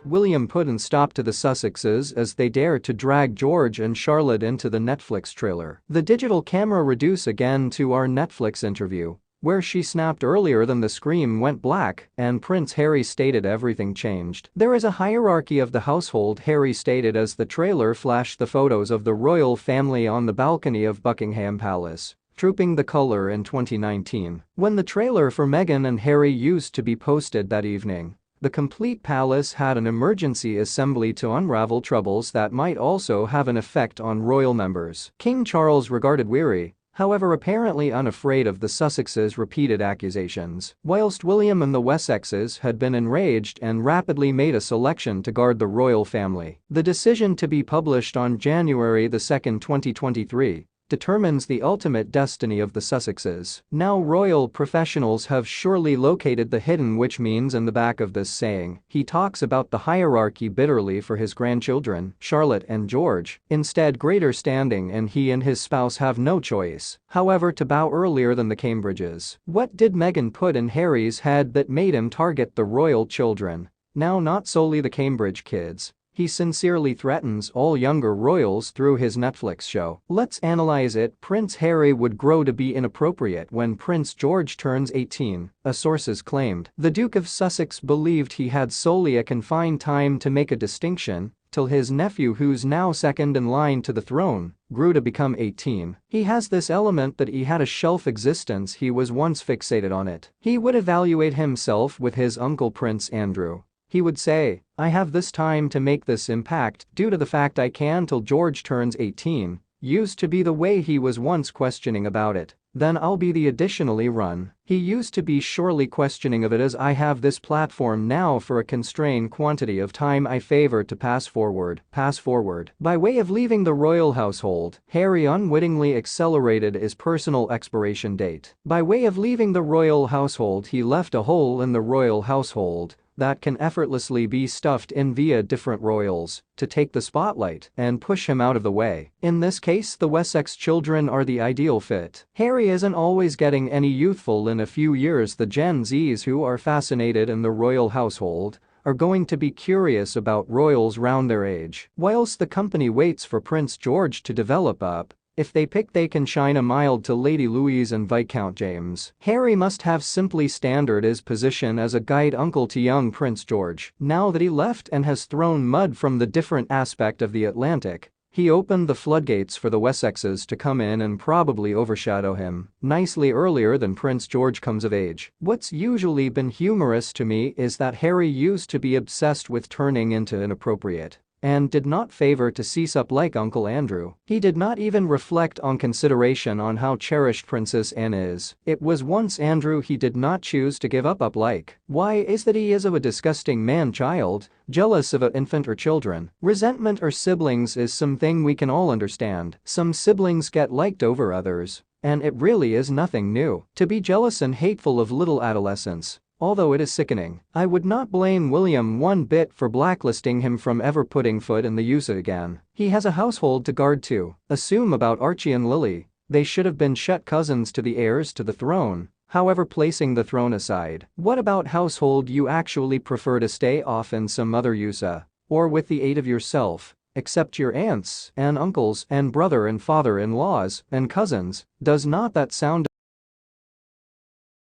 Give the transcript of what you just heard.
William put an stop to the Sussexes as they dared to drag George and Charlotte into the Netflix trailer. The digital camera reduce again to our Netflix interview, where she snapped earlier than the screen went black and Prince Harry stated everything changed. There is a hierarchy of the household, Harry stated as the trailer flashed the photos of the royal family on the balcony of Buckingham Palace, trooping the color in 2019. When the trailer for Meghan and Harry used to be posted that evening, the complete palace had an emergency assembly to unravel troubles that might also have an effect on royal members. King Charles regarded weary, however apparently unafraid of the Sussexes' repeated accusations, whilst William and the Wessexes had been enraged and rapidly made a selection to guard the royal family. The decision to be published on January 2, 2023, determines the ultimate destiny of the Sussexes. Now royal professionals have surely located the hidden which means in the back of this saying. He talks about the hierarchy bitterly for his grandchildren, Charlotte and George, instead greater standing, and he and his spouse have no choice, however, to bow earlier than the Cambridges. What did Meghan put in Harry's head that made him target the royal children? Now not solely the Cambridge kids. He sincerely threatens all younger royals through his Netflix show. Let's analyze it. Prince Harry would grow to be inappropriate when Prince George turns 18, sources claimed. The Duke of Sussex believed he had solely a confined time to make a distinction, till his nephew, who's now second in line to the throne, grew to become 18. He has this element that he had a shelf existence, he was once fixated on it. He would evaluate himself with his uncle Prince Andrew. He would say, I have this time to make this impact due to the fact I can till George turns 18, used to be the way he was once questioning about it. Then I'll be the additionally run. He used to be surely questioning of it as I have this platform now for a constrained quantity of time I favor to pass forward. By way of leaving the royal household, Harry unwittingly accelerated his personal expiration date. By way of leaving the royal household, he left a hole in the royal household that can effortlessly be stuffed in via different royals to take the spotlight and push him out of the way. In this case, the Wessex children are the ideal fit. Harry isn't always getting any youthful. In a few years, the Gen Zs who are fascinated in the royal household are going to be curious about royals round their age. Whilst the company waits for Prince George to develop up, if they pick they can shine a mild to Lady Louise and Viscount James. Harry must have simply standard his position as a guide uncle to young Prince George. Now that he left and has thrown mud from the different aspect of the Atlantic, he opened the floodgates for the Wessexes to come in and probably overshadow him nicely earlier than Prince George comes of age. What's usually been humorous to me is that Harry used to be obsessed with turning into inappropriate and did not favor to cease up like Uncle Andrew. He did not even reflect on consideration on how cherished Princess Anne is. It was once Andrew he did not choose to give up like. Why is that he is of a disgusting man-child, jealous of an infant or children. Resentment or siblings is something we can all understand. Some siblings get liked over others, and it really is nothing new to be jealous and hateful of little adolescents. Although it is sickening, I would not blame William one bit for blacklisting him from ever putting foot in the USA again. He has a household to guard too. Assume about Archie and Lily, they should have been shut cousins to the heirs to the throne. However, placing the throne aside, what about household you actually prefer to stay off in some other USA, or with the aid of yourself, except your aunts and uncles and brother and father-in-laws and cousins? Does not that sound